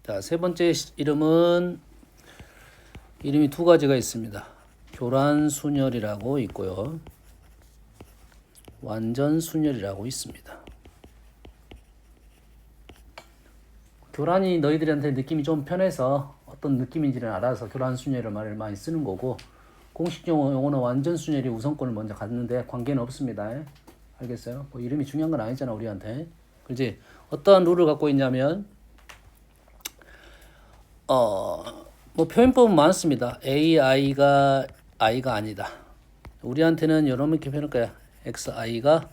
자, 세 번째 이름이 두 가지가 있습니다. 교란순열이라고 있고요. 완전순열이라고 있습니다. 교란이 너희들한테 느낌이 좀 편해서 어떤 느낌인지를 알아서 교란순열을 말을 많이 쓰는 거고, 공식 용어는 완전순열이 우선권을 먼저 갖는데 관계는 없습니다. 알겠어요? 뭐 이름이 중요한 건 아니잖아 우리한테. 그렇지? 어떠한 룰을 갖고 있냐면 뭐 표현법은 많습니다. AI가 I가 아니다. 우리한테는 이렇게 표현할 거야. XI가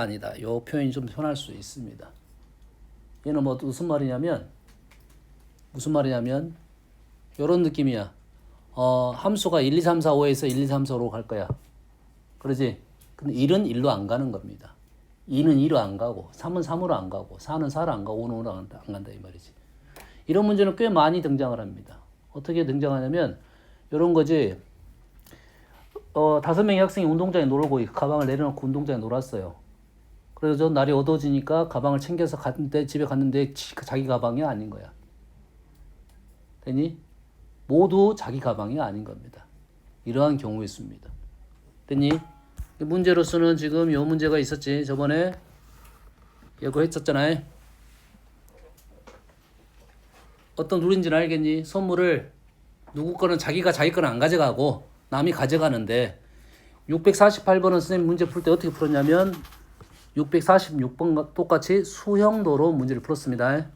아니다. 요 표현이 좀 편할 수 있습니다. 얘는 뭐 무슨 말이냐면 요런 느낌이야. 함수가 1, 2, 3, 4, 5에서 1, 2, 3, 4로 갈 거야. 그러지? 근데 1은 1로 안 가는 겁니다. 2는 2로 안 가고 3은 3으로 안 가고 4는 4로 안 가고 5는 5로 안 간다 이 말이지. 이런 문제는 꽤 많이 등장을 합니다. 어떻게 등장하냐면 이런 거지. 5명의 학생이 운동장에 놀고 가방을 내려놓고 운동장에 놀았어요. 그래서 날이 어두워지니까 가방을 챙겨서 집에 갔는데 자기 가방이 아닌 거야. 되니? 모두 자기 가방이 아닌 겁니다. 이러한 경우에 있습니다. 됐니? 문제로서는 지금 요 문제가 있었지. 저번에 이거 했었잖아요. 어떤 룰인지는 알겠니? 선물을 누구 거는 자기가 자기 거는 안 가져가고 남이 가져가는데 648번은 선생님 문제 풀 때 어떻게 풀었냐면 646번 똑같이 수형도로 문제를 풀었습니다.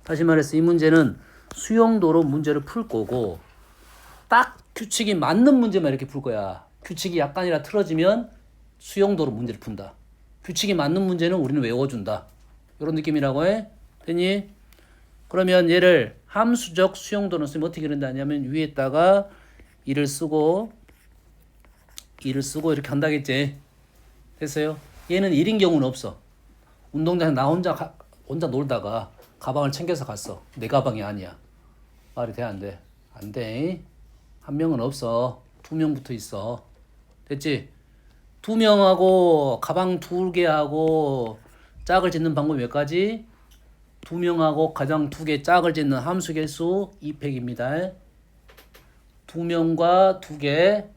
다시 말해서 이 문제는 수형도로 문제를 풀 거고 딱 규칙이 맞는 문제만 이렇게 풀 거야. 규칙이 약간이라 틀어지면 수형도로 문제를 푼다. 규칙이 맞는 문제는 우리는 외워준다. 이런 느낌이라고 해. 됐니? 그러면 얘를 함수적 수용도는 선생님 어떻게 그린다냐면 위에다가 1을 쓰고 이렇게 한다겠지. 됐어요? 얘는 1인 경우는 없어. 운동장에 나 혼자 놀다가 가방을 챙겨서 갔어. 내 가방이 아니야. 말이 돼, 안 돼? 안 돼. 한 명은 없어. 2명 붙어 있어. 됐지? 2명하고 가방 2개하고 짝을 짓는 방법이 몇 가지? 2명하고 가장 2개 짝을 짓는 함수 개수 2팩입니다. 2명과 2개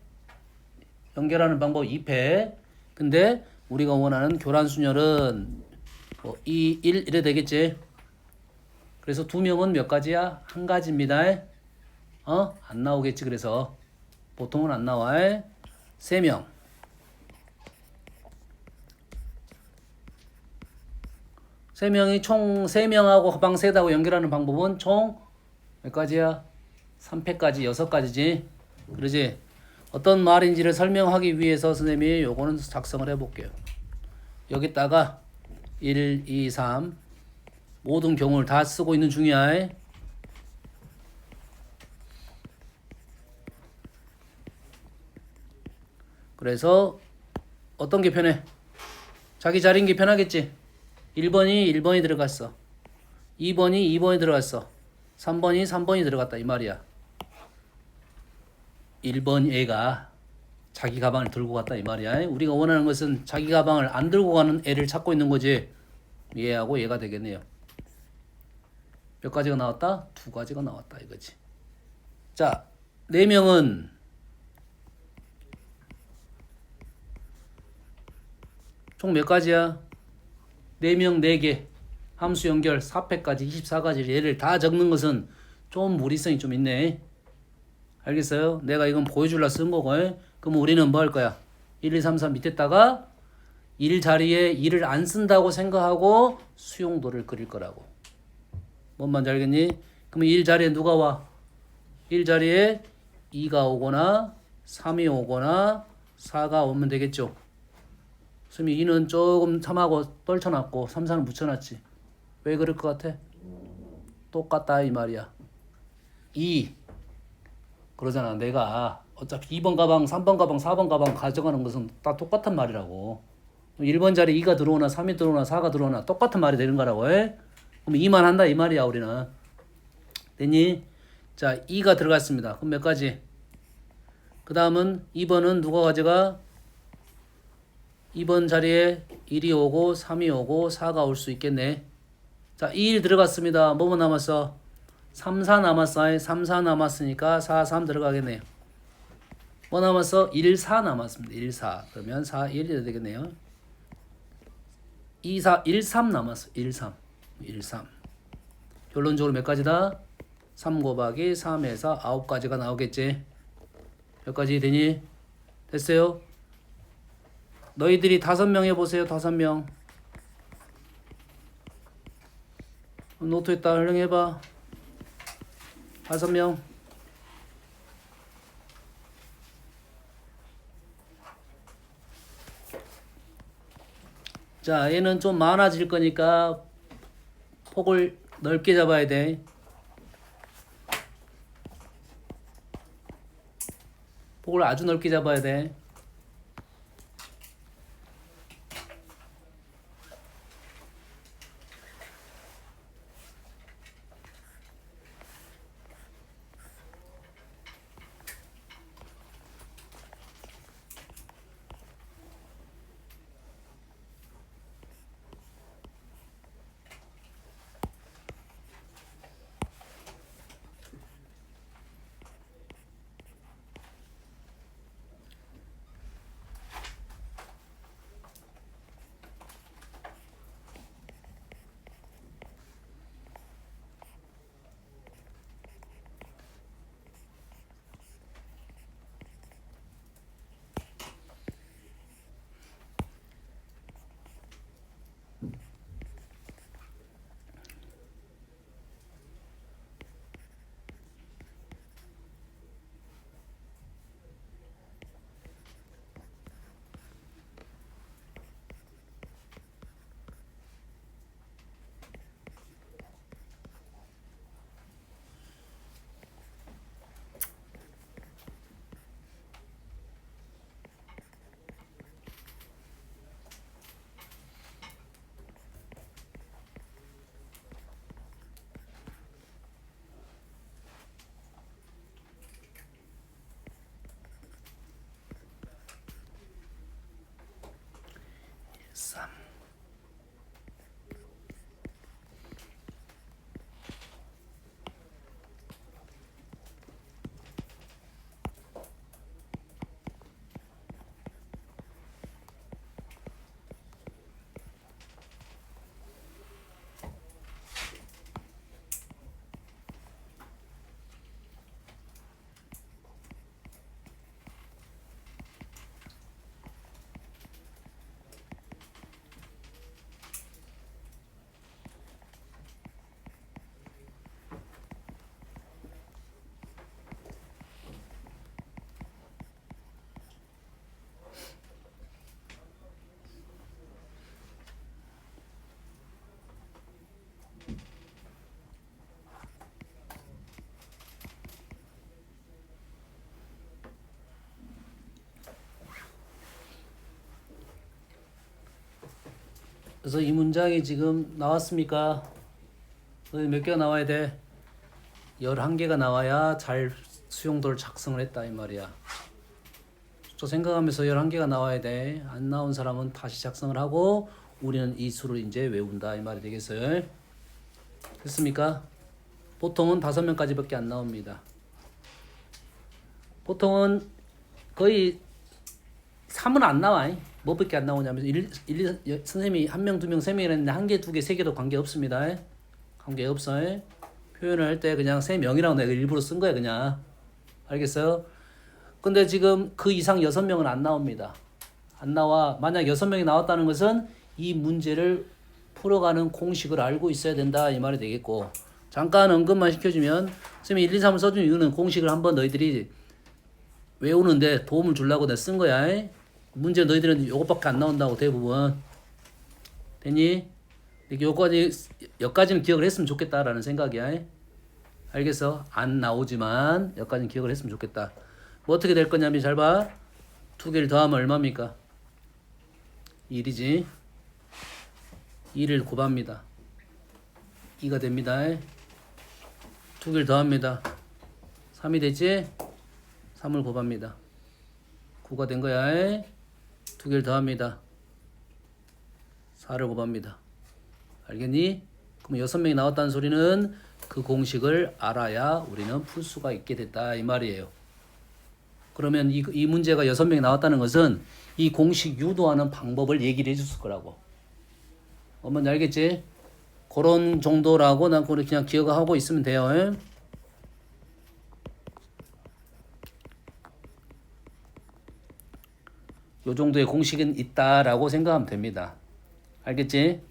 연결하는 방법 2팩. 근데 우리가 원하는 교란순열은 2, 1 이래 되겠지. 그래서 2명은 몇 가지야? 한 가지입니다. 안 나오겠지. 그래서 보통은 안 나와. 3명. 3명이 총 3명하고 가방 3하고 연결하는 방법은 총 몇 가지야? 3팩까지 6가지지. 그러지? 어떤 말인지를 설명하기 위해서 선생님이 요거는 작성을 해볼게요. 여기다가 1, 2, 3 모든 경우를 다 쓰고 있는 중이야. 그래서 어떤 게 편해? 자기 자리인 게 편하겠지? 1번이 들어갔어. 2번이 2번이 들어갔어. 3번이 3번이 들어갔다 이 말이야. 1번 애가 자기 가방을 들고 갔다 이 말이야. 우리가 원하는 것은 자기 가방을 안 들고 가는 애를 찾고 있는 거지. 얘하고 얘가 되겠네요. 몇 가지가 나왔다? 2가지가 나왔다 이거지. 자, 4명은 총 몇 가지야? 4명 4개 함수 연결 4팩까지 24가지 얘를 다 적는 것은 좀 무리성이 좀 있네. 알겠어요? 내가 이건 보여주려 쓴 거고. 그럼 우리는 뭐 할 거야? 1, 2, 3, 4 밑에다가 1 자리에 1을 안 쓴다고 생각하고 수용도를 그릴 거라고. 뭔 말인지 알겠니? 그럼 1 자리에 누가 와? 1 자리에 2가 오거나 3이 오거나 4가 오면 되겠죠. 선생님이 2는 조금 3하고 떨쳐놨고 3, 4는 붙여놨지. 왜 그럴 것 같아? 똑같다 이 말이야. 2 그러잖아. 내가 어차피 2번 가방, 3번 가방, 4번 가방 가져가는 것은 다 똑같은 말이라고. 1번 자리에 2가 들어오나 3이 들어오나 4가 들어오나 똑같은 말이 되는 거라고. 그럼 2만 한다 이 말이야 우리는. 됐니? 자, 2가 들어갔습니다. 그럼 몇 가지? 그 다음은 2번은 누가 가져가? 2번 자리에 1이 오고 3이 오고 4가 올 수 있겠네. 자, 2일 들어갔습니다. 뭐뭐 남았어? 3, 4 남았어. 3, 4 남았으니까 4, 3 들어가겠네요. 뭐 남았어? 1, 4 남았습니다. 1, 4. 그러면 4, 1이 되겠네요. 2, 4, 1, 3 남았어. 1, 3. 1, 3. 결론적으로 몇 가지다? 3 곱하기 3에서 9가지가 나오겠지. 몇 가지 되니? 됐어요? 너희들이 5명 해보세요. 5명. 노트에다 활용해봐. 5명. 자, 얘는 좀 많아질 거니까 폭을 넓게 잡아야 돼. 폭을 아주 넓게 잡아야 돼. 그래서 이 문장이 지금 나왔습니까? 몇 개가 나와야 돼? 11개가 나와야 잘 수용도를 작성을 했다 이 말이야. 저 생각하면서 11개가 나와야 돼. 안 나온 사람은 다시 작성을 하고 우리는 이 수를 이제 외운다 이 말이 되겠어요. 됐습니까? 보통은 5명까지밖에 안 나옵니다. 보통은 거의 3은 안 나와. 뭐밖에 안 나오냐면 선생님이 1명, 2명, 3명 했는데 1개, 2개, 3개도 관계 없습니다. 관계 없어. 표현을 할 때 그냥 3명이라고 내가 일부러 쓴 거야 그냥. 알겠어요? 근데 지금 그 이상 6명은 안 나옵니다. 안 나와. 만약 6명이 나왔다는 것은 이 문제를 풀어가는 공식을 알고 있어야 된다 이 말이 되겠고, 잠깐 언급만 시켜주면 선생님이 1, 2, 3을 써준 이유는 공식을 한번 너희들이 외우는데 도움을 주려고 내가 쓴 거야. 문제 너희들은 요것밖에 안 나온다고 대부분. 됐니? 여기까지는 기억을 했으면 좋겠다라는 생각이야. 알겠어? 안 나오지만 여기까지는 기억을 했으면 좋겠다. 뭐 어떻게 될 거냐면 잘 봐. 2개를 더하면 얼마입니까? 1이지. 2를 곱합니다. 2가 됩니다. 2개를 더합니다. 3이 되지? 3을 곱합니다. 9가 된 거야. 2개를 더합니다. 4를 곱합니다. 알겠니? 그럼 6명이 나왔다는 소리는 그 공식을 알아야 우리는 풀 수가 있게 됐다 이 말이에요. 그러면 이 문제가 6명이 나왔다는 것은 이 공식 유도하는 방법을 얘기를 해줬을 거라고. 뭔지 알겠지? 그런 정도라고 난 그냥 기억하고 있으면 돼요. 요 정도의 공식은 있다라고 생각하면 됩니다. 알겠지?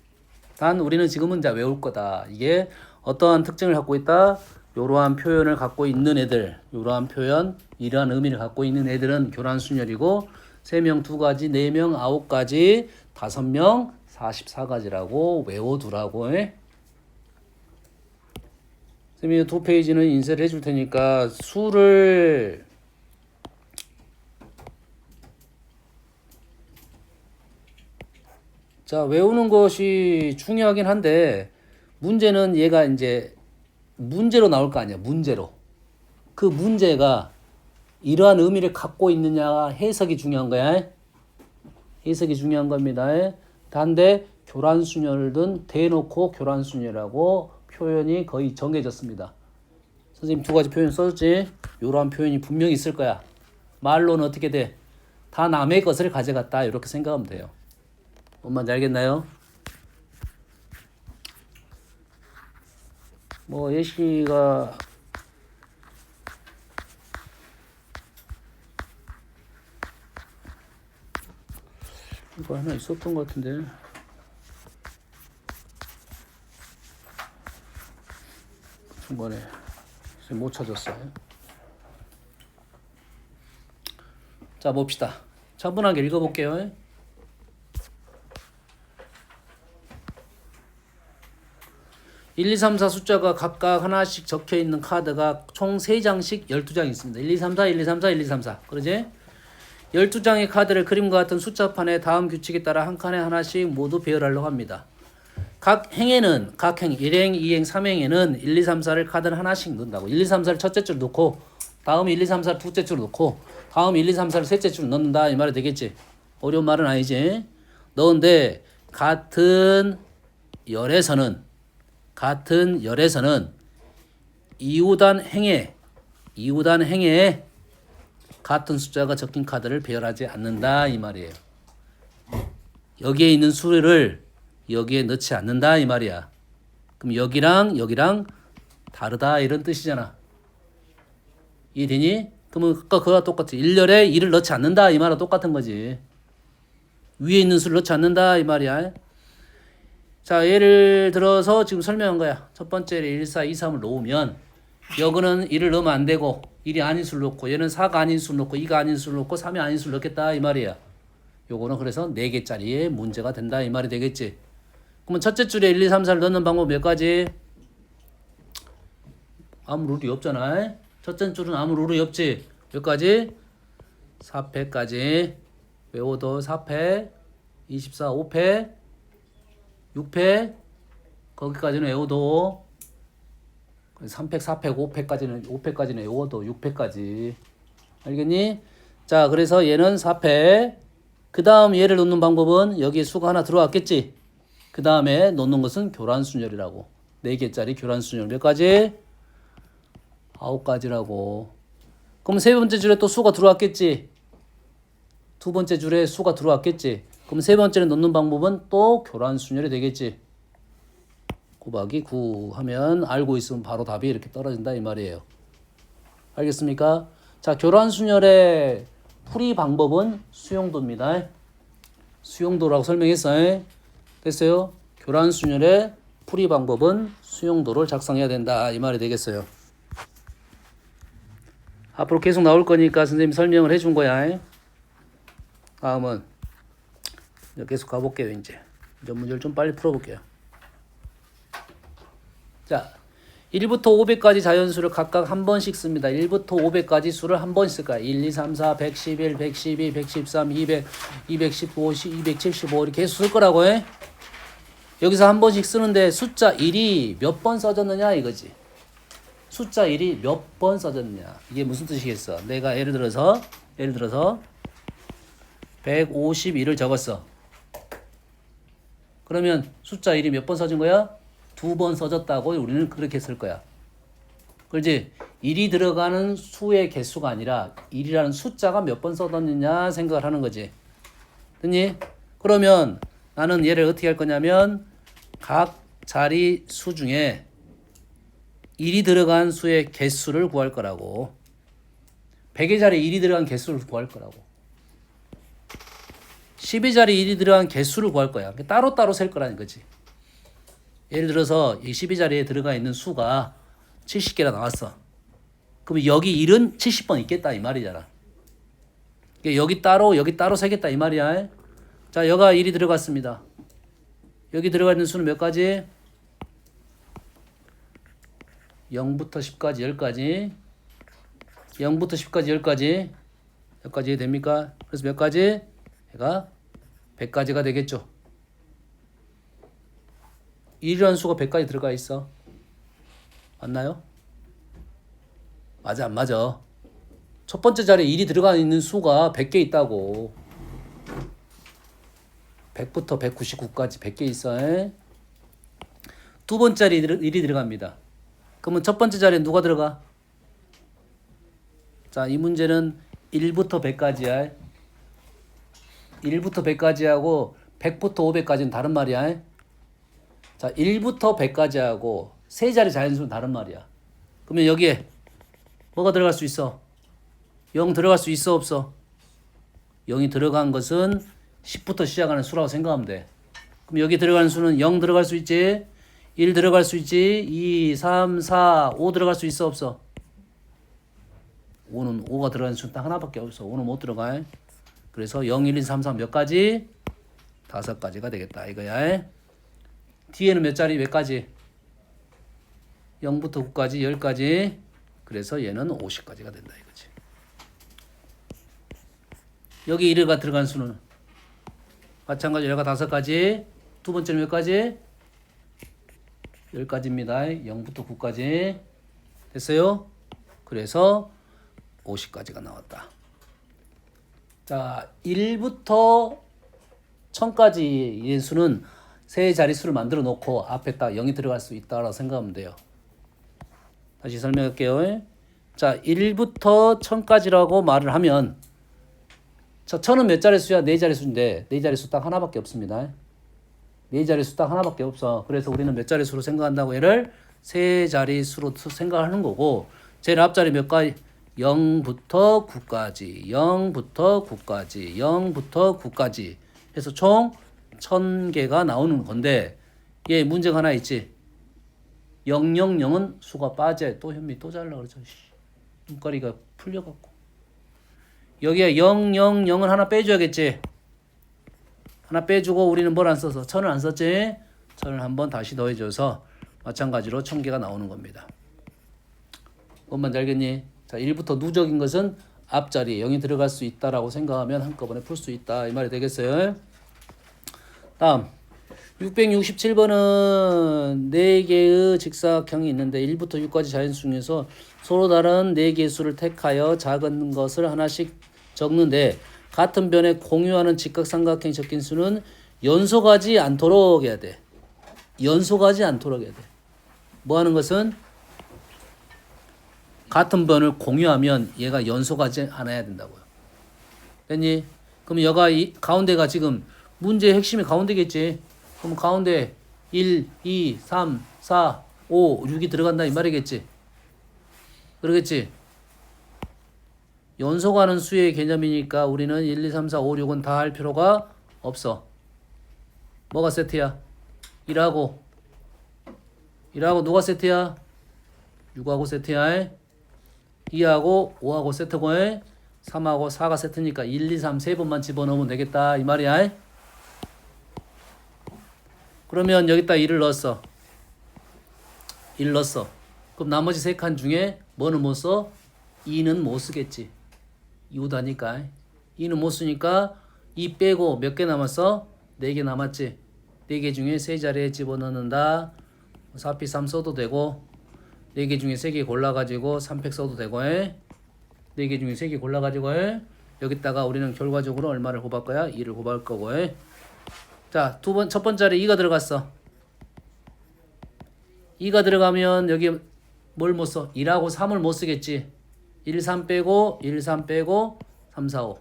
단 우리는 지금은 이제 외울 거다. 이게 어떠한 특징을 갖고 있다. 이러한 표현을 갖고 있는 애들, 이러한 표현, 이러한 의미를 갖고 있는 애들은 교란순열이고 3명 2가지, 4명 9가지, 5명 44가지라고 외워두라고. 선생님이 2페이지는 인쇄를 해줄 테니까 수를 자, 외우는 것이 중요하긴 한데 문제는 얘가 이제 문제로 나올 거 아니야. 문제로. 그 문제가 이러한 의미를 갖고 있느냐 해석이 중요한 거야. 해석이 중요한 겁니다. 단데 교란순열은 대놓고 교란순열이라고 표현이 거의 정해졌습니다. 선생님 2가지 표현 써줬지? 이러한 표현이 분명히 있을 거야. 말로는 어떻게 돼? 다 남의 것을 가져갔다 이렇게 생각하면 돼요. 뭔 말인지 알겠나요? 뭐 예시가 이거 하나 있었던 것 같은데 중간에 못 찾았어요. 자 봅시다. 차분하게 읽어볼게요. (1, 2, 3, 4) 숫자가 각각 하나씩 적혀있는 카드가 총 3장씩 12장 있습니다. 1, 2, 3, 4, 1, 2, 3, 4, 1, 2, 3, 4 그러지? 12장의 카드를 그림과 같은 숫자판에 다음 규칙에 따라 한 칸에 하나씩 모두 배열하려고 합니다. 각 행에는 각 행 1행, 2행, 3행에는 1, 2, 3, 4를 카드를 하나씩 넣는다고. 1, 2, 3, 4를 첫째 줄 놓고 다음 1, 2, 3, 4를 둘째 줄 놓고 다음 1, 2, 3, 4를 셋째 줄 넣는다 이 말이 되겠지. 어려운 말은 아니지. 넣은데 같은 열에서는 이후단 행에 같은 숫자가 적힌 카드를 배열하지 않는다 이 말이에요. 여기에 있는 수를 여기에 넣지 않는다 이 말이야. 그럼 여기랑 다르다 이런 뜻이잖아. 이해되니? 그러면 그거와 똑같아. 1열에 2를 넣지 않는다 이 말과 똑같은 거지. 위에 있는 수를 넣지 않는다 이 말이야. 자, 예를 들어서 지금 설명한 거야. 첫 번째를 1, 4, 2, 3을 놓으면 여기는 1을 넣으면 안 되고 1이 아닌 수를 넣고 얘는 4가 아닌 수를 넣고 2가 아닌 수를 넣고 3이 아닌 수를 넣겠다 이 말이야. 요거는 그래서 4개짜리의 문제가 된다 이 말이 되겠지. 그러면 첫째 줄에 1, 2, 3, 4를 넣는 방법 몇 가지? 아무 룰이 없잖아. 첫째 줄은 아무 룰이 없지. 몇 가지? 4패까지 외워도 4패 24, 5패 6패 거기까지는 외워도 3패, 4패, 5패까지는 외워도 6패까지 알겠니? 자 그래서 얘는 4패 그 다음 얘를 놓는 방법은 여기에 수가 하나 들어왔겠지. 그 다음에 놓는 것은 교란순열이라고 4개짜리 교란순열 몇 가지? 9가지라고. 그럼 세 번째 줄에 또 수가 들어왔겠지. 두 번째 줄에 수가 들어왔겠지. 그럼 세 번째를 놓는 방법은 또 교란순열이 되겠지. 곱하기 9 하면 알고 있으면 바로 답이 이렇게 떨어진다 이 말이에요. 알겠습니까? 자, 교란순열의 풀이 방법은 수용도입니다. 수용도라고 설명했어요. 됐어요? 교란순열의 풀이 방법은 수용도를 작성해야 된다 이 말이 되겠어요. 앞으로 계속 나올 거니까 선생님이 설명을 해준 거야. 다음은 계속 가볼게요. 이제 문제를 좀 빨리 풀어볼게요. 자, 1부터 500까지 자연수를 각각 한 번씩 씁니다. 1부터 500까지 수를 한 번 쓸 거야. 1, 2, 3, 4, 111, 112, 113, 200, 215, 275 이렇게 계속 쓸 거라고 해. 여기서 한 번씩 쓰는데 숫자 1이 몇 번 써졌느냐 이거지. 숫자 1이 몇 번 써졌느냐. 이게 무슨 뜻이겠어? 내가 예를 들어서 152를 적었어. 그러면 숫자 1이 몇 번 써진 거야? 두 번 써졌다고 우리는 그렇게 쓸 거야. 그렇지? 1이 들어가는 수의 개수가 아니라 1이라는 숫자가 몇 번 써졌느냐 생각을 하는 거지. 됐니? 그러면 나는 얘를 어떻게 할 거냐면 각 자리 수 중에 1이 들어간 수의 개수를 구할 거라고. 100의 자리에 1이 들어간 개수를 구할 거라고. 10의 자리에 1이 들어간 개수를 구할 거야. 따로따로 셀 거라는 거지. 예를 들어서 이 12 자리에 들어가 있는 수가 70개가 나왔어. 그럼 여기 1은 70번 있겠다 이 말이잖아. 여기 따로 세겠다 이 말이야. 자, 여가 1이 들어갔습니다. 여기 들어가 있는 수는 몇 가지? 0부터 10까지 10가지. 0부터 10까지 10가지. 몇 가지 됩니까? 그래서 몇 가지? 얘가 100가지가 되겠죠. 1이라는 수가 100가지 들어가 있어. 맞나요? 맞아 안 맞아? 첫 번째 자리에 1이 들어가 있는 수가 100개 있다고. 100부터 199까지 100개 있어. 두 번째 자리에 1이 들어갑니다. 그러면 첫 번째 자리에 누가 들어가? 자, 이 문제는 1부터 100까지야. 1부터 100까지 하고 100부터 500까지는 다른 말이야. 자, 1부터 100까지 하고 세 자리 자연수는 다른 말이야. 그러면 여기에 뭐가 들어갈 수 있어? 0 들어갈 수 있어 없어? 0이 들어간 것은 10부터 시작하는 수라고 생각하면 돼. 그럼 여기 들어가는 수는 0 들어갈 수 있지? 1 들어갈 수 있지? 2, 3, 4, 5 들어갈 수 있어 없어? 5가 들어가는 수는 딱 하나밖에 없어. 5는 못 들어가. 그래서 0, 1, 2, 3, 4 몇 가지? 5가지가 되겠다 이거야. 뒤에는 몇 자리 몇 가지? 0부터 9까지 10가지. 그래서 얘는 50가지가 된다 이거지. 여기 1가 들어간 수는 마찬가지로 얘가 5가지. 두 번째는 몇 가지? 10가지입니다. 0부터 9까지. 됐어요? 그래서 50가지가 나왔다. 자, 1부터 1000까지의 수는 세 자릿수를 만들어 놓고 앞에 딱 0이 들어갈 수 있다라고 생각하면 돼요. 다시 설명할게요. 자, 1부터 1000까지라고 말을 하면 자, 1000은 몇 자릿수야? 네 자릿수인데 네 자릿수 딱 하나밖에 없습니다. 네 자릿수 딱 하나밖에 없어. 그래서 우리는 몇 자릿수로 생각한다고 얘를 세 자릿수로 생각하는 거고 제일 앞자리 몇 가지? 0부터 9까지 0부터 9까지 0부터 9까지 해서 총 1000개가 나오는 건데 얘 문제가 하나 있지. 000은 수가 빠져. 또 현미 또 잘라 그러죠. 눈가리가 풀려갖고 여기에 000은 하나 빼줘야겠지. 하나 빼주고 우리는 뭘 안 써서 1000을 안 썼지. 1000을 한번 다시 더해줘서 마찬가지로 1000개가 나오는 겁니다. 뭔 말인지 알겠니? 자, 1부터 누적인 것은 앞자리에 0이 들어갈 수 있다라고 생각하면 한꺼번에 풀 수 있다 이 말이 되겠어요. 다음 667번은 4개의 직사각형이 있는데 1부터 6까지 자연수 중에서 서로 다른 4개의 수를 택하여 작은 것을 하나씩 적는데 같은 변에 공유하는 직각삼각형이 적힌 수는 연속하지 않도록 해야 돼. 연속하지 않도록 해야 돼. 뭐 하는 것은 같은 변을 공유하면 얘가 연속하지 않아야 된다고요. 됐니? 그럼 여가 가운데가 지금 문제의 핵심이 가운데겠지. 그럼 가운데 1, 2, 3, 4, 5, 6이 들어간다 이 말이겠지. 그러겠지. 연속하는 수의 개념이니까 우리는 1, 2, 3, 4, 5, 6은 다 할 필요가 없어. 뭐가 세트야? 1하고 누가 세트야? 6하고 세트야. 2하고 5하고 세트고 3하고 4가 세트니까 1, 2, 3 세 번만 집어넣으면 되겠다 이 말이야. 그러면 여기다 1을 넣었어. 1 넣었어. 그럼 나머지 세 칸 중에 뭐는 못 써? 2는 못 쓰겠지. 이유다니까. 2는 못 쓰니까 2 빼고 몇 개 남았어? 4개 남았지. 4개 중에 세 자리에 집어넣는다. 4p 3 써도 되고 4개 중에 3개 골라가지고 3팩 써도 되고 4개 중에 3개 골라가지고 여기다가 우리는 결과적으로 얼마를 곱할 거야? 2를 곱할 거고 자, 첫 번째 자리에 2가 들어갔어. 2가 들어가면 여기 뭘 못 써? 2하고 3을 못 쓰겠지. 1, 3 빼고 1, 3 빼고 3, 4, 5.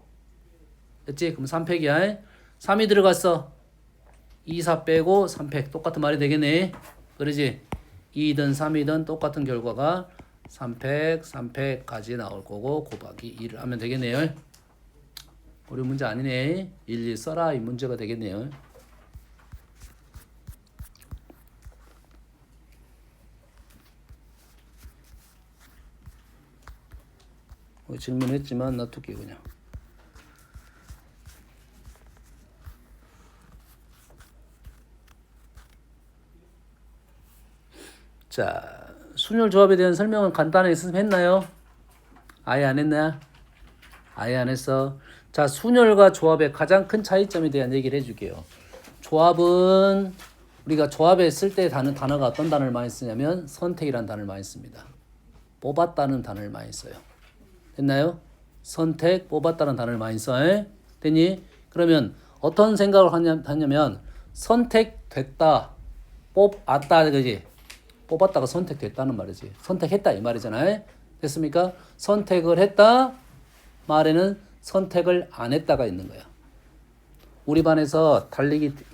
됐지? 그럼 3팩이야. 3이 들어갔어. 2, 4 빼고 3팩. 똑같은 말이 되겠네. 그러지? 2든 3이든 똑같은 결과가 3팩, 3팩까지 나올 거고 곱하기 2를 하면 되겠네요. 어려운 문제 아니네. 일일이 써라 이 문제가 되겠네요. 질문했지만 놔둘게 그냥. 자, 순열 조합에 대한 설명은 간단하게 했나요? 아예 안 했나? 아예 안 했어. 자, 순열과 조합의 가장 큰 차이점에 대한 얘기를 해줄게요. 조합은 우리가 조합에 쓸 때 단어가 어떤 단어를 많이 쓰냐면 선택이라는 단어를 많이 씁니다. 뽑았다는 단어를 많이 써요. 됐나요? 선택, 뽑았다는 단어를 많이 써. 됐니? 그러면 어떤 생각을 하냐면 선택됐다, 뽑았다, 그지? 뽑았다가 선택됐다는 말이지. 선택했다 이 말이잖아요. 됐습니까? 선택을 했다 말에는 선택을 안 했다가 있는 거야. 우리 반에서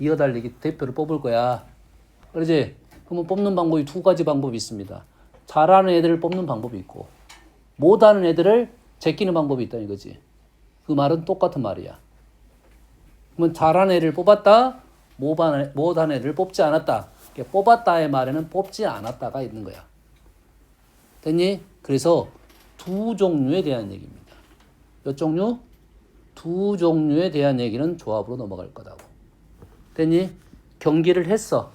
이어달리기 대표를 뽑을 거야. 그러지? 그러면 뽑는 방법이 두 가지 방법이 있습니다. 잘하는 애들을 뽑는 방법이 있고 못하는 애들을 제끼는 방법이 있다 이거지. 그 말은 똑같은 말이야. 그러면 잘하는 애를 뽑았다, 못하는 애를 뽑지 않았다. 뽑았다의 말에는 뽑지 않았다가 있는 거야. 됐니? 그래서 두 종류에 대한 얘기입니다. 몇 종류? 두 종류에 대한 얘기는 조합으로 넘어갈 거다고. 됐니? 경기를 했어.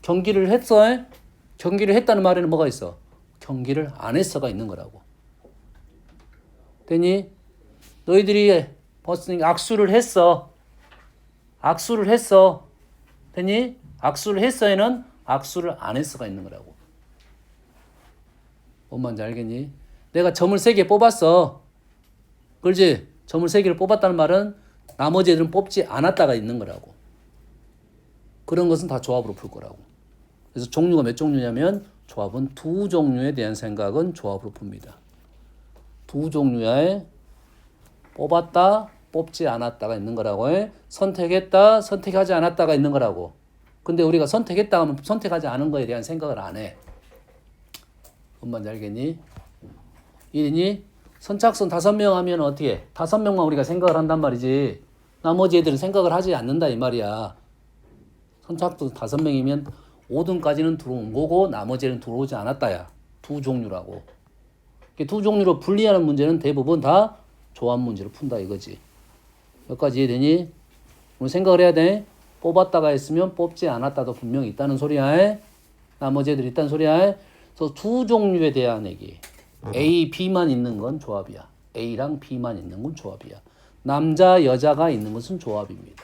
경기를 했다는 말에는 뭐가 있어? 경기를 안 했어가 있는 거라고. 됐니? 너희들이 악수를 했어. 됐니? 악수를 했어에는 악수를 안 했어가 있는 거라고. 뭔 말인지 알겠니? 내가 점을 3개 뽑았어. 그렇지? 점을 3개를 뽑았다는 말은 나머지 애들은 뽑지 않았다가 있는 거라고. 그런 것은 다 조합으로 풀 거라고. 그래서 종류가 몇 종류냐면 조합은 두 종류에 대한 생각은 조합으로 풉니다. 두 종류에 뽑았다, 뽑지 않았다가 있는 거라고. 선택했다, 선택하지 않았다가 있는 거라고. 근데 우리가 선택했다 하면 선택하지 않은 거에 대한 생각을 안 해. 뭔 말인지 알겠니? 이니 선착순 5명 하면 어떻게 해? 5명만 우리가 생각을 한단 말이지. 나머지 애들은 생각을 하지 않는다 이 말이야. 선착순 5명이면 5등까지는 들어온 거고 나머지는 들어오지 않았다야. 두 종류라고. 두 종류로 분리하는 문제는 대부분 다 조합 문제로 푼다 이거지. 여기까지 이해되니? 우리 생각을 해야 돼. 뽑았다가 했으면 뽑지 않았다도 분명히 있다는 소리야. 나머지 애들이 있다는 소리야. 그래서 두 종류에 대한 얘기. A, B만 있는 건 조합이야. A랑 B만 있는 건 조합이야. 남자, 여자가 있는 것은 조합입니다.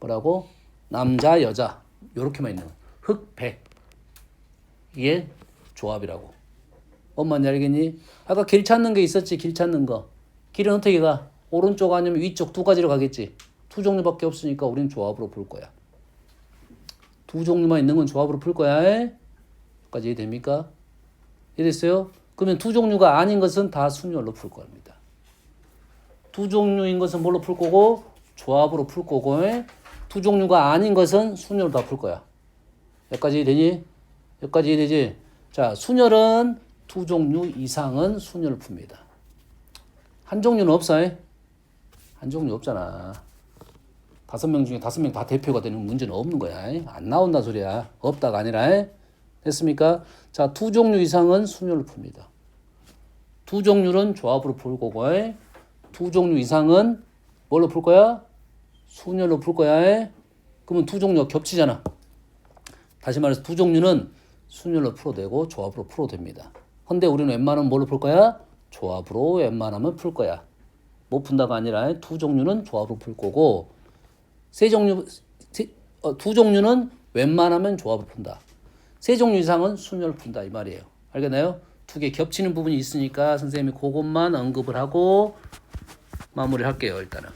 뭐라고? 남자, 여자 요렇게만 있는 거. 흑, 백. 이게 조합이라고. 엄마는 알겠니? 아까 길 찾는 게 있었지. 길 찾는 거. 길은 어떻게 가? 오른쪽 아니면 위쪽 두 가지로 가겠지. 두 종류밖에 없으니까 우린 조합으로 풀 거야. 두 종류만 있는 건 조합으로 풀 거야. 여기까지 이해됩니까? 이해됐어요? 그러면 두 종류가 아닌 것은 다 순열로 풀 겁니다. 두 종류인 것은 뭘로 풀 거고? 조합으로 풀 거고. 두 종류가 아닌 것은 순열로 다 풀 거야. 여기까지 되니? 여기까지 되지? 자, 순열은 두 종류 이상은 순열을 풉니다. 한 종류는 없어. 한 종류 없잖아. 5명 중에 5명 다 대표가 되는 문제는 없는 거야. 안 나온다 소리야. 없다가 아니라. 됐습니까? 자, 두 종류 이상은 순열을 풉니다. 두 종류는 조합으로 풀 거고, 두 종류 이상은 뭘로 풀 거야? 순열로 풀 거야. 그러면 두 종류가 겹치잖아. 다시 말해서 두 종류는 순열로 풀어도 되고 조합으로 풀어도 됩니다. 근데 우리는 웬만하면 뭘로 풀 거야? 조합으로 웬만하면 풀 거야. 못 푼다가 아니라 두 종류는 조합으로 풀 거고 두 종류는 웬만하면 조합을 푼다. 세 종류 이상은 순열을 푼다 이 말이에요. 알겠나요? 두 개 겹치는 부분이 있으니까 선생님이 그것만 언급을 하고 마무리를 할게요. 일단은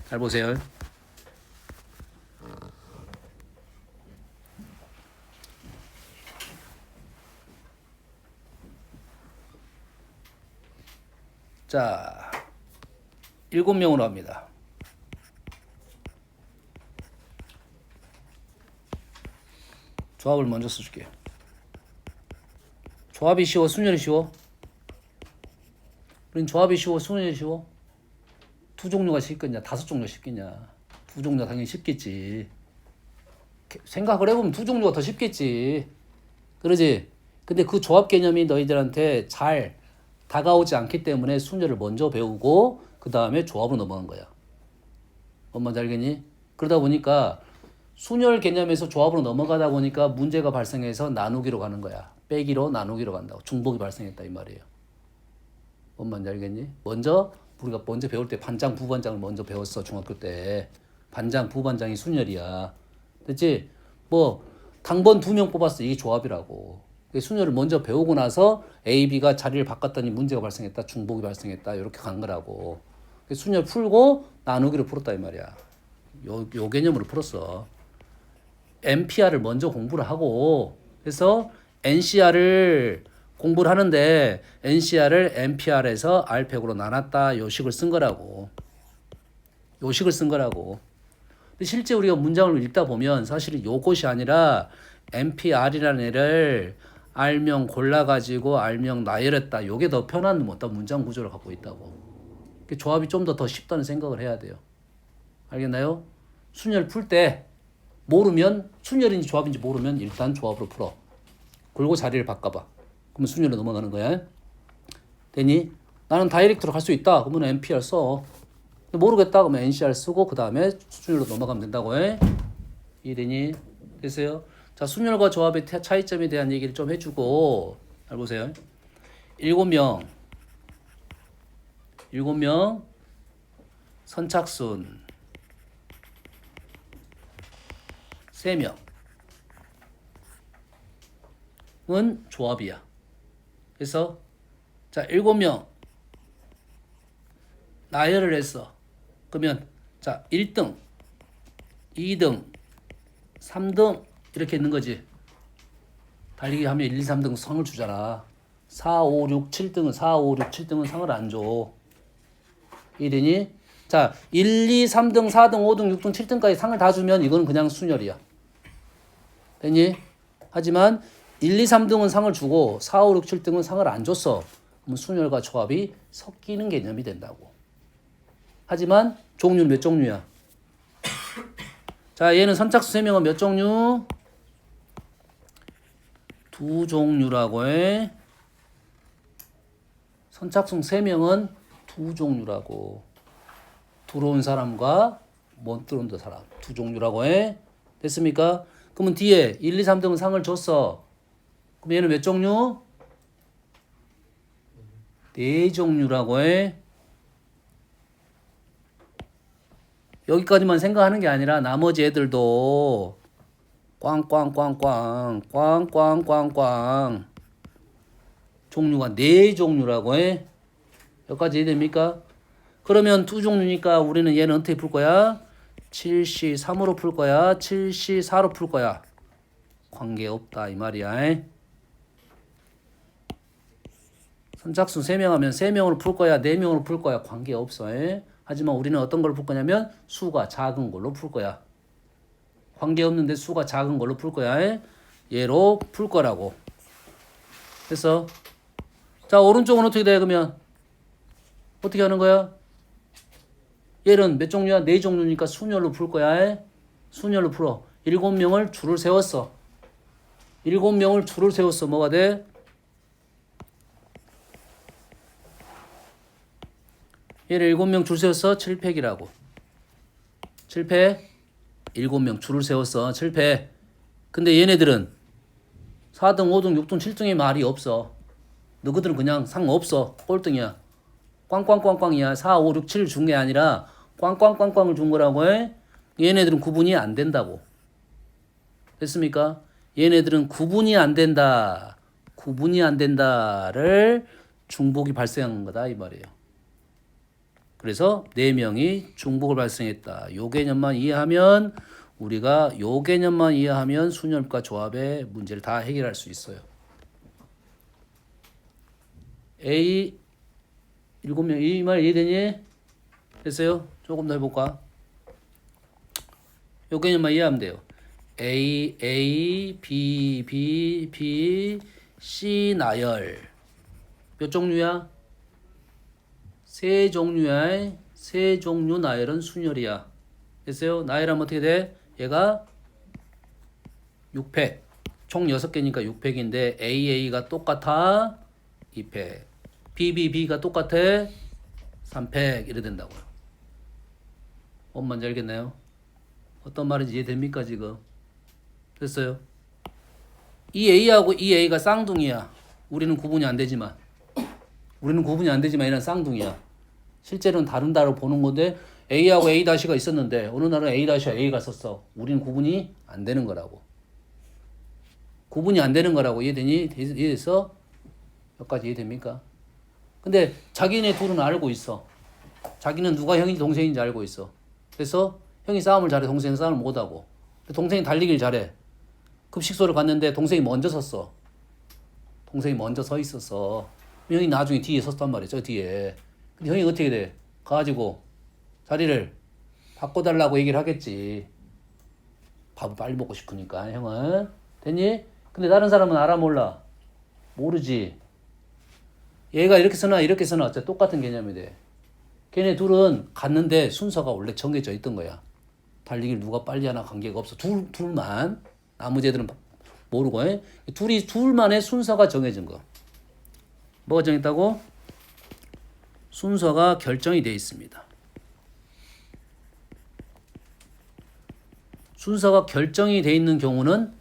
잘 보세요. 자, 7명으로 합니다. 조합을 먼저 써줄게요. 조합이 쉬워, 순열이 쉬워? 우린 조합이 쉬워, 순열이 쉬워? 두 종류가 쉽겠냐? 다섯 종류가 쉽겠냐? 두 종류가 당연히 쉽겠지. 생각을 해보면 두 종류가 더 쉽겠지. 그러지? 근데 그 조합 개념이 너희들한테 잘 다가오지 않기 때문에 순열을 먼저 배우고 그 다음에 조합으로 넘어간 거야. 뭔 말인지 알겠니? 그러다 보니까 순열 개념에서 조합으로 넘어가다 보니까 문제가 발생해서 나누기로 가는 거야. 빼기로 나누기로 간다고. 중복이 발생했다 이 말이에요. 뭔 말인지 알겠니? 우리가 먼저 배울 때 반장, 부반장을 먼저 배웠어. 중학교 때. 반장, 부반장이 순열이야. 됐지? 뭐 당번 2명 뽑았어. 이게 조합이라고. 순열을 먼저 배우고 나서 A, B가 자리를 바꿨더니 문제가 발생했다. 중복이 발생했다. 이렇게 간 거라고. 순열 풀고 나누기로 풀었다 이 말이야. 요 개념으로 풀었어. NPR을 먼저 공부를 하고 그래서 NCR을 공부를 하는데 NCR을 NPR에서 RPEC으로 나눴다. 요식을 쓴 거라고. 근데 실제 우리가 문장을 읽다 보면 사실은 요것이 아니라 NPR이라는 애를 R명 골라가지고 R명 나열했다. 요게 더 편한 어떤 문장 구조를 갖고 있다고. 조합이 좀 더 쉽다는 생각을 해야 돼요. 알겠나요? 순열 풀 때 모르면 순열인지 조합인지 모르면 일단 조합으로 풀어. 그리고 자리를 바꿔봐. 그러면 순열로 넘어가는 거야. 되니? 나는 다이렉트로 갈 수 있다. 그러면 NPR 써. 모르겠다. 그러면 NCR 쓰고 그 다음에 순열로 넘어가면 된다고 해. 이해되니? 됐어요? 자, 순열과 조합의 차이점에 대한 얘기를 좀 해주고 잘 보세요. 7명 선착순 3명은 조합이야. 그래서 자 7명 나열을 했어. 그러면 자 1등 2등 3등 이렇게 있는 거지. 달리기 하면 1, 2, 3등 상을 주잖아. 4, 5, 6, 7등은 4, 5, 6, 7등은 상을 안 줘. 이해되니? 자, 1, 2, 3등, 4등, 5등, 6등, 7등까지 상을 다 주면 이건 그냥 순열이야. 되니? 하지만 1, 2, 3등은 상을 주고 4, 5, 6, 7등은 상을 안 줬어. 그럼 순열과 조합이 섞이는 개념이 된다고. 하지만 종류는 몇 종류야? 자, 얘는 선착순 3명은 몇 종류? 2종류라고 해. 선착순 3명은 2종류라고. 들어온 사람과 못 들어온 사람 2종류라고 해. 됐습니까? 그러면 뒤에 1, 2, 3등은 상을 줬어. 그럼 얘는 몇 종류? 4종류라고 해. 여기까지만 생각하는 게 아니라 나머지 애들도 꽝꽝꽝꽝 종류가 4종류라고 해. 여기까지 이해됩니까? 그러면 2종류니까 우리는 얘는 어떻게 풀 거야? 7C3으로 풀 거야? 7C4로 풀 거야? 관계없다 이 말이야. 선착순 3명 하면 3명으로 풀 거야? 4명으로 풀 거야? 관계없어. 하지만 우리는 어떤 걸로 풀 거냐면 수가 작은 걸로 풀 거야. 관계없는데 수가 작은 걸로 풀 거야. 얘로 풀 거라고. 됐어? 자, 오른쪽은 어떻게 돼? 그러면 어떻게 하는 거야? 얘는 몇 종류야? 4종류니까 순열로 풀 거야. 순열로 풀어. 7명을 줄을 세웠어. 7명을 줄을 세웠어. 뭐가 돼? 얘를 7명 줄 세웠어. 7팩이라고. 7팩. 7명 줄을 세웠어. 7팩. 근데 얘네들은 4등, 5등, 6등, 7등의 말이 없어. 너희들은 그냥 상 없어. 꼴등이야. 꽝꽝꽝꽝이야. 4, 5, 6, 7 준 게 아니라 꽝꽝꽝꽝을 준 거라고 해. 얘네들은 구분이 안 된다고. 됐습니까? 얘네들은 구분이 안 된다. 구분이 안 된다를 중복이 발생한 거다 이 말이에요. 그래서 4명이 중복을 발생했다. 요 개념만 이해하면 우리가 요 개념만 이해하면 순열과 조합의 문제를 다 해결할 수 있어요. A, 7명. 이 말 이해되니? 됐어요? 조금 더 해볼까? 요 개념만 이해하면 돼요. A, B, B, C 나열. 몇 종류야? 세 종류야. 세 종류 나열은 순열이야. 됐어요? 나열하면 어떻게 돼? 얘가 6팩. 총 6개니까 6팩인데 AA가 똑같아 2팩. BB가 똑같아 3팩. 이래 된다고요. 뭔 말인지 알겠나요? 어떤 말인지 이해됩니까 지금? 됐어요? 이 A하고 이 A가 쌍둥이야. 우리는 구분이 안 되지만 얘는 쌍둥이야. 실제로는 다른다고 보는 건데 A하고 A-가 있었는데 어느 날은 A-와 A가 썼어. 우리는 구분이 안 되는 거라고. 구분이 안 되는 거라고. 이해되니? 이해됐어? 여기까지 이해됩니까? 근데 자기네 둘은 알고 있어. 자기는 누가 형인지 동생인지 알고 있어. 그래서 형이 싸움을 잘해. 동생은 싸움을 못하고. 동생이 달리길 잘해. 급식소를 갔는데 동생이 먼저 섰어. 동생이 먼저 서 있었어. 형이 나중에 뒤에 섰단 말이야. 저 뒤에. 근데 형이 어떻게 돼? 가가지고 자리를 바꿔달라고 얘기를 하겠지. 밥을 빨리 먹고 싶으니까 형은. 됐니? 근데 다른 사람은 알아 몰라? 모르지. 얘가 이렇게 쓰나 이렇게 쓰나 어째 똑같은 개념이 돼. 걔네 둘은 갔는데 순서가 원래 정해져 있던 거야. 달리기를 누가 빨리 하나 관계가 없어. 둘만. 나머지 애들은 모르고. 둘만의 순서가 정해진 거. 뭐가 정했다고? 순서가 결정이 되어 있습니다. 순서가 결정이 되어 있는 경우는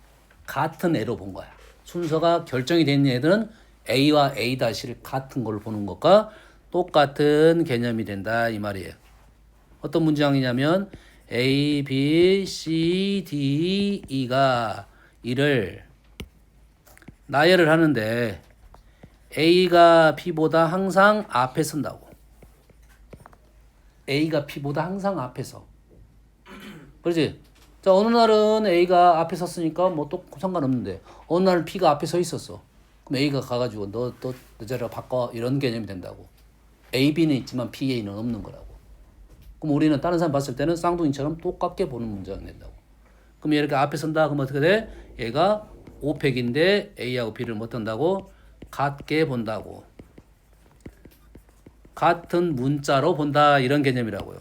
같은 애로 본 거야. 순서가 결정이 되어 있는 애들은 A와 A-를 같은 걸로 보는 것과 똑같은 개념이 된다 이 말이에요. 어떤 문장이냐면 A, B, C, D, E가 이를 나열을 하는데 A가 B보다 항상 앞에 선다고. A가 B보다 항상 앞에 서. 그렇지? 자, 어느 날은 A가 앞에 섰으니까 뭐 또 상관없는데 어느 날은 B가 앞에 서 있었어. 그럼 A가 가가지고 너 자리로 바꿔 이런 개념이 된다고. A, B는 있지만 B, A는 없는 거라고. 그럼 우리는 다른 사람 봤을 때는 쌍둥이처럼 똑같게 보는 문장이 된다고. 그럼 이렇게 앞에 선다 그러면 어떻게 돼? 얘가 5팩인데 A하고 B를 못 한다고? 같게 본다고. 같은 문자로 본다 이런 개념이라고요.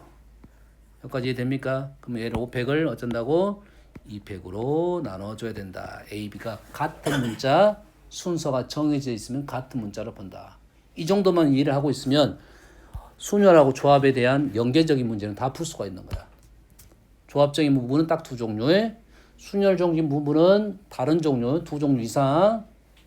여기까지 이해됩니까? 그럼 얘를 5팩을 어쩐다고? 2팩으로 나눠줘야 된다. A, B가 같은 문자, 순서가 정해져 있으면 같은 문자로 본다. 이 정도만 이해를 하고 있으면 순열하고 조합에 대한 연계적인 문제는 다 풀 수가 있는 거야. 조합적인 부분은 딱 두 종류에, 순열적인 부분은 다른 종류, 두 종류 이상.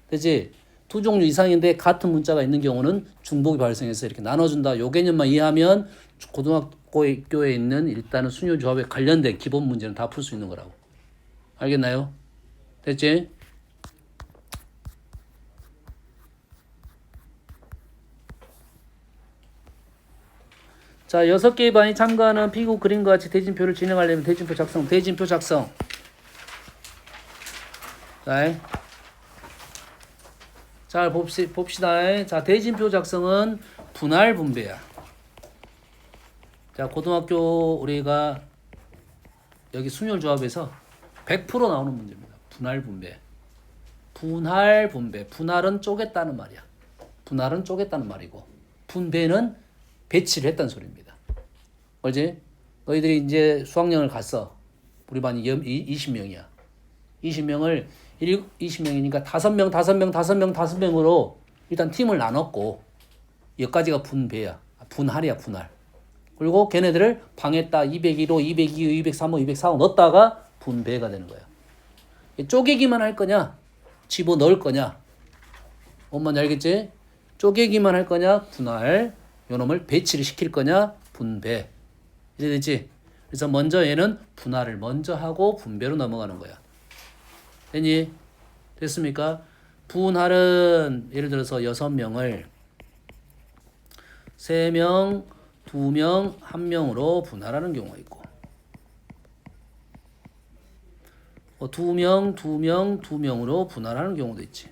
되지? 두 종류 이상인데 같은 문자가 있는 경우는 중복이 발생해서 이렇게 나눠준다. 요 개념만 이해하면 고등학교에 있는 일단은 순열 조합에 관련된 기본 문제는 다 풀 수 있는 거라고. 알겠나요? 됐지? 자, 6개의 반이 참가하는 피구 그림과 같이 대진표를 진행하려면 대진표 작성. 잘 봅시다. 자, 대진표 작성은 분할 분배야. 자, 고등학교 우리가 여기 순열 조합에서 100% 나오는 문제입니다. 분할 분배. 분할은 쪼갰다는 말이야. 분할은 쪼갰다는 말이고, 분배는 배치를 했다는 소리입니다. 그렇지? 너희들이 이제 수학여행을 갔어. 우리 반이 20명이야. 20명을 20명이니까 5명으로 일단 팀을 나눴고 여기까지가 분배야. 분할이야. 그리고 걔네들을 방에다 201호, 202호, 203호, 204호 넣었다가 분배가 되는 거야. 쪼개기만 할 거냐? 집어넣을 거냐? 엄마는 알겠지? 쪼개기만 할 거냐? 분할. 요놈을 배치를 시킬 거냐? 분배. 이제 됐지? 그래서 먼저 얘는 분할을 먼저 하고 분배로 넘어가는 거야. 됐니? 됐습니까? 분할은 예를 들어서 6명을 3명, 2명, 1명으로 분할하는 경우가 있고 2명으로 분할하는 경우도 있지.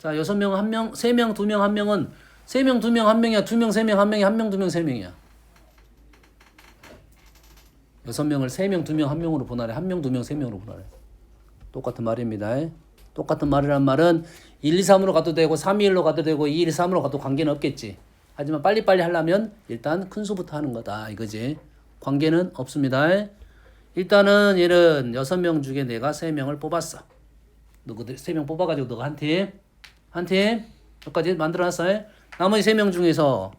자, 6명, 1명, 3명, 2명, 1명은 3명, 2명, 1명이야. 2명, 3명, 1명이야. 1명, 2명, 3명이야. 6명을 3명, 2명, 1명으로 분할해. 1명, 2명, 3명으로 분할해. 똑같은 말입니다. 똑같은 말이란 말은 1, 2, 3으로 가도 되고 3, 2, 1로 가도 되고 2, 1, 3으로 가도 관계는 없겠지. 하지만 빨리빨리 하려면 일단 큰 수부터 하는 거다 이거지. 관계는 없습니다. 일단은 얘는 6명 중에 내가 3명을 뽑았어. 너 그 3명 뽑아가지고 너가 한 팀. 여기까지 만들어놨어. 나머지 3명 중에서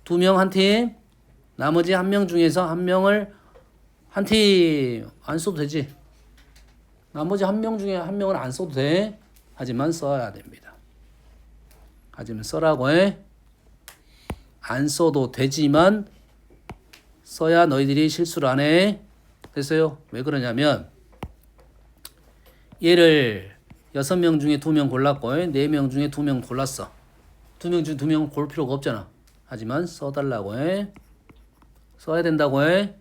2명 한 팀. 나머지 1명 중에서 1명을 한 팀 안 써도 되지. 나머지 1명 중에 1명은 안 써도 돼. 하지만 써야 됩니다. 하지만 써라고 해. 안 써도 되지만 써야 너희들이 실수를 안 해. 됐어요? 왜 그러냐면 얘를 6명 중에 2명 골랐고 4명 중에 2명 골랐어. 2명 중에 2명 고를 필요가 없잖아. 하지만 써달라고 해. 써야 된다고 해.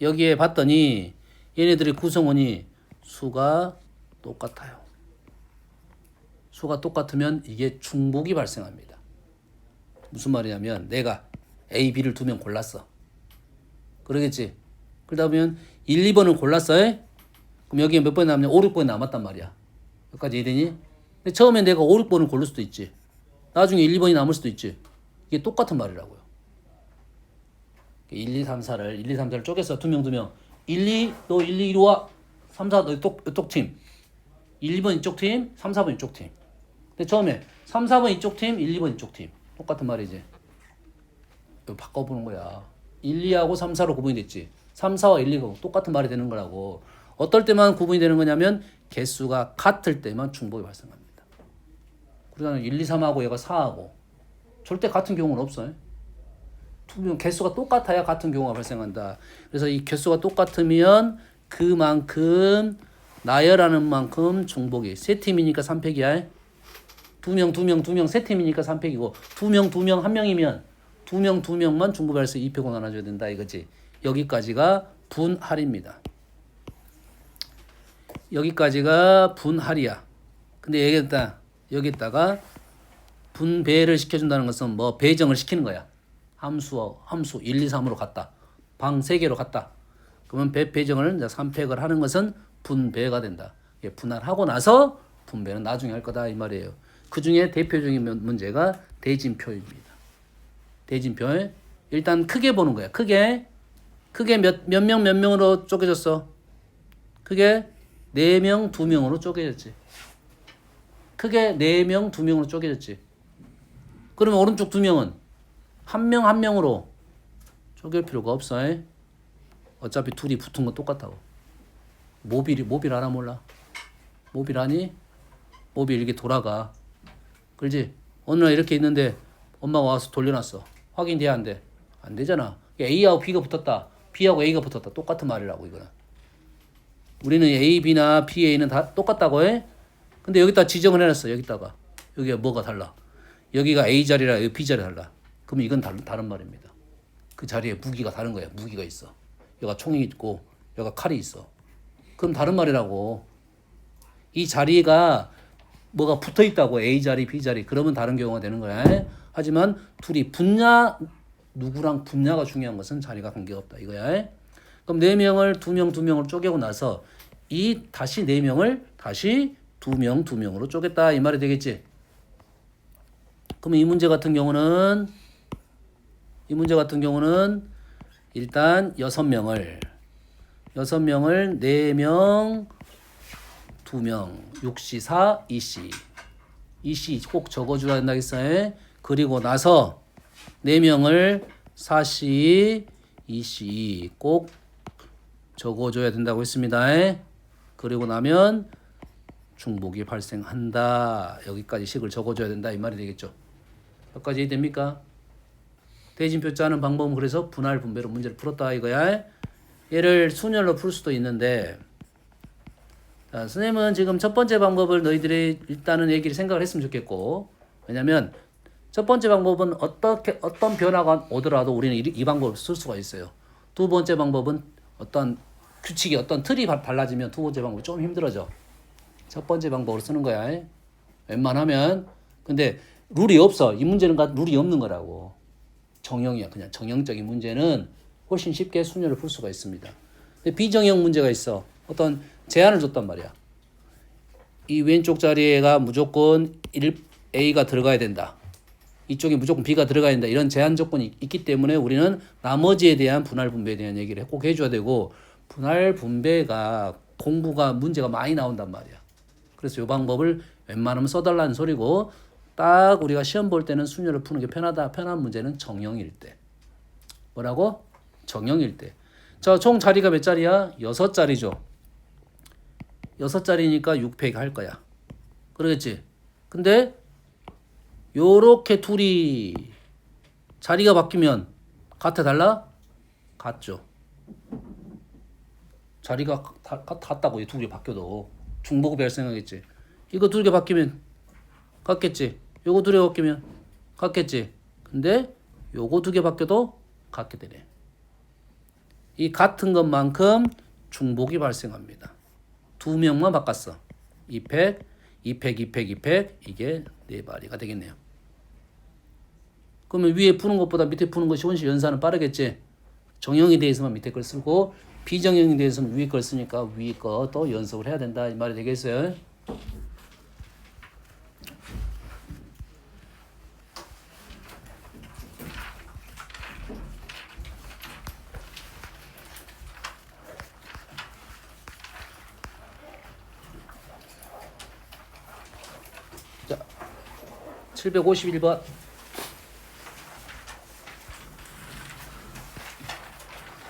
여기에 봤더니 얘네들의 구성원이 수가 똑같아요. 수가 똑같으면 이게 중복이 발생합니다. 무슨 말이냐면 내가 A, B를 2명 골랐어. 그러겠지? 그러다 보면 1, 2번을 골랐어. 그럼 여기에 몇 번이 남냐? 5, 6번이 남았단 말이야. 여기까지 이해되니? 근데 처음에 내가 5, 6번을 고를 수도 있지. 나중에 1, 2번이 남을 수도 있지. 이게 똑같은 말이라고요. 1, 2, 3, 4를 1, 2, 3, 4를 쪼갰어. 2명 2명. 1, 2, 너 1, 2 이리 와. 3, 4 너 이쪽 팀. 1, 2번 이쪽 팀. 3, 4번 이쪽 팀. 근데 처음에 3, 4번 이쪽 팀. 1, 2번 이쪽 팀. 똑같은 말이지. 이거 바꿔보는 거야. 1, 2하고 3, 4로 구분이 됐지. 3, 4와 1, 2가 똑같은 말이 되는 거라고. 어떨 때만 구분이 되는 거냐면 개수가 같을 때만 중복이 발생합니다. 그러니까 1, 2, 3하고 얘가 4하고 절대 같은 경우는 없어요. 투명 개수가 똑같아야 같은 경우가 발생한다. 그래서 이 개수가 똑같으면 그만큼 나열하는 만큼 중복이 세 팀이니까 3팩이야. 2명, 2명, 2명 세 팀이니까 3팩이고 2명, 2명, 1명이면 2명, 2명만 중복해서 2팩으로 나눠줘야 된다 이거지. 여기까지가 분할입니다. 여기까지가 분할이야. 근데 여기다가 분배를 시켜준다는 것은 뭐 배정을 시키는 거야. 함수 1, 2, 3으로 갔다. 방 3개로 갔다. 그러면 배정을 3팩을 하는 것은 분배가 된다. 분할하고 나서 분배는 나중에 할 거다 이 말이에요. 그 중에 대표적인 문제가 대진표입니다. 대진표. 일단 크게 보는 거야. 크게 몇 명으로 쪼개졌어? 크게 4명, 2명으로 쪼개졌지. 크게 4명, 2명으로 쪼개졌지. 그러면 오른쪽 2명은 한 명으로 쪼갤 필요가 없어. 어차피 둘이 붙은 건 똑같다고. 모빌 알아 몰라? 모빌 아니? 모빌 이렇게 돌아가. 그렇지? 어느 날 이렇게 있는데 엄마가 와서 돌려놨어. 확인돼야 안 돼? 안 되잖아. A하고 B가 붙었다. B하고 A가 붙었다. 똑같은 말이라고 이거는. 우리는 A, B나 P, A는 다 똑같다고 해? 근데 여기다 지정을 해놨어. 여기다가. 여기가 뭐가 달라? 여기가 A 자리라 여기 B 자리 달라. 그럼 이건 다른 말입니다. 그 자리에 무기가 다른 거야. 무기가 있어. 여기가 총이 있고 여기가 칼이 있어. 그럼 다른 말이라고. 이 자리가 뭐가 붙어 있다고. A 자리, B 자리. 그러면 다른 경우가 되는 거야. 하지만 둘이 누구랑 분야가 중요한 것은 자리가 관계가 없다 이거야. 그럼 4명을 2명 쪼개고 나서 다시 4명을 다시 2명으로 쪼갰다 이 말이 되겠지. 그럼 이 문제 같은 경우는 일단 6명을 4명 2명 6시 4 2시 2시 꼭 적어줘야 된다겠어. 그리고 나서 4명을 4시 2시 꼭 적어줘야 된다고 했습니다. 그리고 나면 중복이 발생한다. 여기까지 식을 적어줘야 된다 이 말이 되겠죠. 여기까지 됩니까? 대진표 짜는 방법은 그래서 분할 분배로 문제를 풀었다 이거야. 얘를 순열로 풀 수도 있는데 자, 선생님은 지금 첫 번째 방법을 너희들이 일단은 생각을 했으면 좋겠고, 왜냐면 첫 번째 방법은 어떤 변화가 오더라도 우리는 이 방법을 쓸 수가 있어요. 두 번째 방법은 어떤 규칙이 어떤 틀이 달라지면 두 번째 방법이 좀 힘들어져. 첫 번째 방법으로 쓰는 거야. 웬만하면. 근데 룰이 없어. 이 문제는 룰이 없는 거라고. 정형이야. 그냥 정형적인 문제는 훨씬 쉽게 순열을 풀 수가 있습니다. 근데 비정형 문제가 있어. 어떤 제한을 줬단 말이야. 이 왼쪽 자리에가 무조건 A가 들어가야 된다. 이쪽에 무조건 B가 들어가야 된다. 이런 제한 조건이 있기 때문에 우리는 나머지에 대한 분할 분배에 대한 얘기를 꼭 해줘야 되고, 분할 분배가 공부가 문제가 많이 나온단 말이야. 그래서 이 방법을 웬만하면 써달라는 소리고, 딱 우리가 시험 볼 때는 순열을 푸는 게 편하다. 편한 문제는 정형일 때. 뭐라고? 정형일 때. 자, 총 자리가 몇 자리야? 6자리죠. 6자리니까 6팩 할 거야. 그러겠지? 근데 요렇게 둘이 자리가 바뀌면 같아 달라? 같죠. 자리가 같다고. 이 둘이 바뀌어도 중복이 발생하겠지. 이거 두 개 바뀌면 같겠지. 요거 두 개 바뀌면 같겠지. 근데 요거 두 개 바뀌어도 같게 되네. 이 같은 것만큼 중복이 발생합니다. 두 명만 바꿨어. 2팩, 2팩, 2팩, 2팩. 이게 4마리가 되겠네요. 그러면 위에 푸는 것보다 밑에 푸는 것이 훨씬 연산은 빠르겠지. 정형에 대해서만 밑에 걸 쓰고 비정형에 대해서는 위에 걸 쓰니까 위에 거 또 연습을 해야 된다. 이 말이 되겠어요. 자, 751번.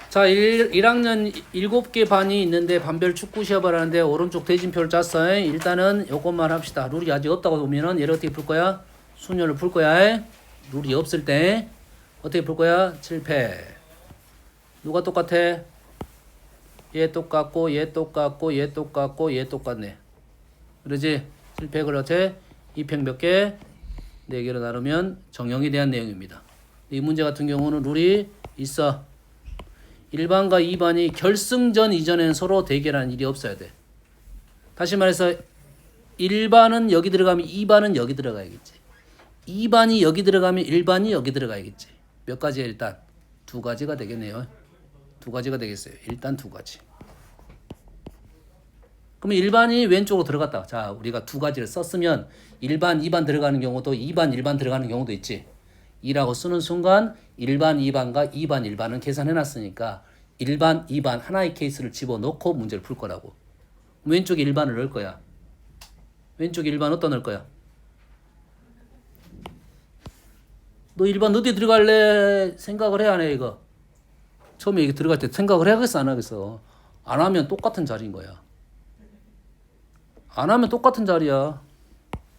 자, 1학년 7개 반이 있는데 반별 축구 시합을 하는데 오른쪽 대진표를 짰어. 일단은 요것만 합시다. 룰이 아직 없다고 보면은 얘를 어떻게 풀 거야? 순열을 풀 거야. 룰이 없을 때 어떻게 풀 거야? 7패. 누가 똑같아? 얘 똑같고 얘 똑같고 얘 똑같고 얘 똑같네. 그러지? 7팩을 어때? 2팩 몇 개? 4개로 나누면 정형에 대한 내용입니다. 이 문제 같은 경우는 룰이 있어. 1반과 2반이 결승전 이전에는 서로 대결하는 일이 없어야 돼. 다시 말해서 1반은 여기 들어가면 2반은 여기 들어가야겠지. 2반이 여기 들어가면 1반이 여기 들어가야겠지. 몇 가지야 일단? 2가지가 되겠네요. 2가지가 되겠어요. 일단 2가지. 그러면 1반이 왼쪽으로 들어갔다. 자, 우리가 2가지를 썼으면 1반, 2반 들어가는 경우도 2반, 1반 들어가는 경우도 있지. 2라고 쓰는 순간 1반, 2반과 2반, 1반은 계산해놨으니까 1반, 2반 하나의 케이스를 집어넣고 문제를 풀 거라고. 왼쪽에 1반을 넣을 거야. 왼쪽에 1반 어디다 넣을 거야? 너 1반 어디 들어갈래? 생각을 해, 안 해, 이거? 처음에 이게 들어갈 때 생각을 해야겠어, 안 하겠어? 안 하면 똑같은 자리인 거야. 안 하면 똑같은 자리야.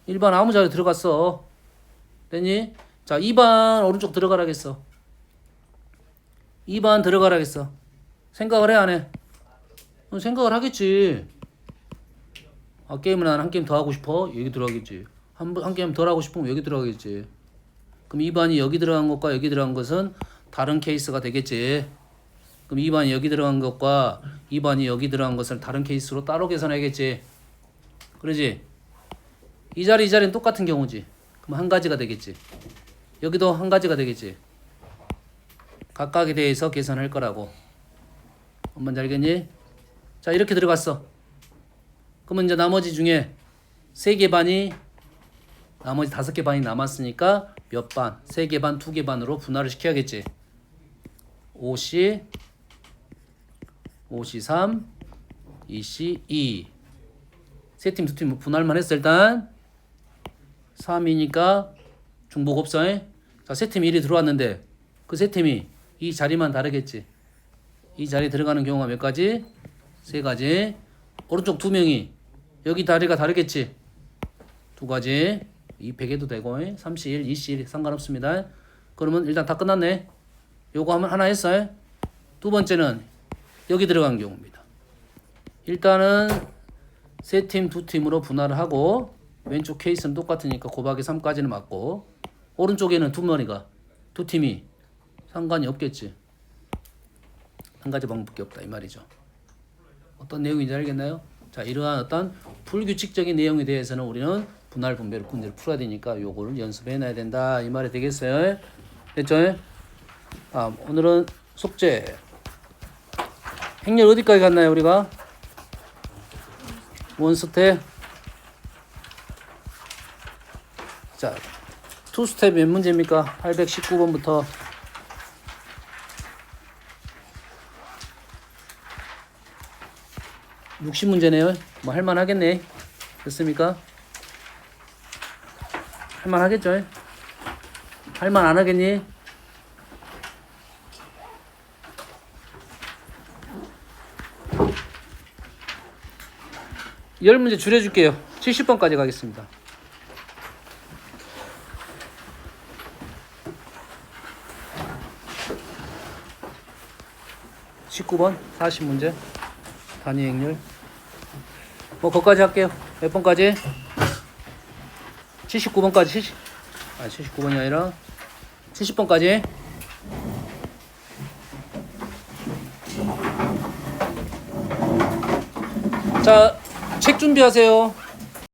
1반 아무 자리 들어갔어. 됐니? 자, 2반 오른쪽 들어가라겠어. 2반 들어가라겠어. 생각을 해, 안 해? 생각을 하겠지. 아, 게임을 난 한 게임 더 하고 싶어? 여기 들어가겠지. 한 게임 더 하고 싶으면 여기 들어가겠지. 그럼 2반이 여기 들어간 것과 여기 들어간 것은 다른 케이스가 되겠지. 그럼 2반이 여기 들어간 것과 2반이 여기 들어간 것을 다른 케이스로 따로 계산해야겠지. 그러지? 이 자리는 똑같은 경우지. 그럼 한 가지가 되겠지. 여기도 한 가지가 되겠지. 각각에 대해서 계산할 거라고. 뭔지 알겠니? 자, 이렇게 들어갔어. 그러면 이제 나머지 중에 3개 반이 나머지 5개 반이 남았으니까 몇 반? 3개 반, 2개 반으로 분할을 시켜야겠지. 5C, 5C3, 2C2. 세 팀, 두 팀 분할만 했어. 일단 3이니까 중복 없어. 자, 세 팀이 1이 들어왔는데 그 세 팀이 이 자리만 다르겠지. 이 자리에 들어가는 경우가 몇 가지? 3가지. 오른쪽 2명이 여기 다리가 다르겠지. 2가지. 200에도 되고 3C1, 2C1 상관없습니다. 그러면 일단 다 끝났네. 요거 하면 하나 했어요. 두 번째는 여기 들어간 경우입니다. 일단은 세 팀, 두 팀으로 분할을 하고 왼쪽 케이스는 똑같으니까 곱하기 3까지는 맞고 오른쪽에는 두 팀이 상관이 없겠지. 한 가지 방법밖에 없다 이 말이죠. 어떤 내용인지 알겠나요? 자, 이러한 어떤 불규칙적인 내용에 대해서는 우리는 분할 분배를 문제를 풀어야 되니까 요거를 연습해 놔야 된다 이 말이 되겠어요. 됐죠? 오늘은 숙제 행렬 어디까지 갔나요 우리가? 원스텝. 자, 투스텝 몇 문제입니까? 819번부터 60문제네요. 뭐 할만하겠네. 됐습니까? 할만하겠죠? 할만 안 하겠니? 열 문제 줄여줄게요. 70번까지 가겠습니다. 19번 40문제 단위 행렬 뭐 거기까지 할게요. 몇 번까지? 79번까지 79번이 아니라 70번까지. 자, 책 준비하세요.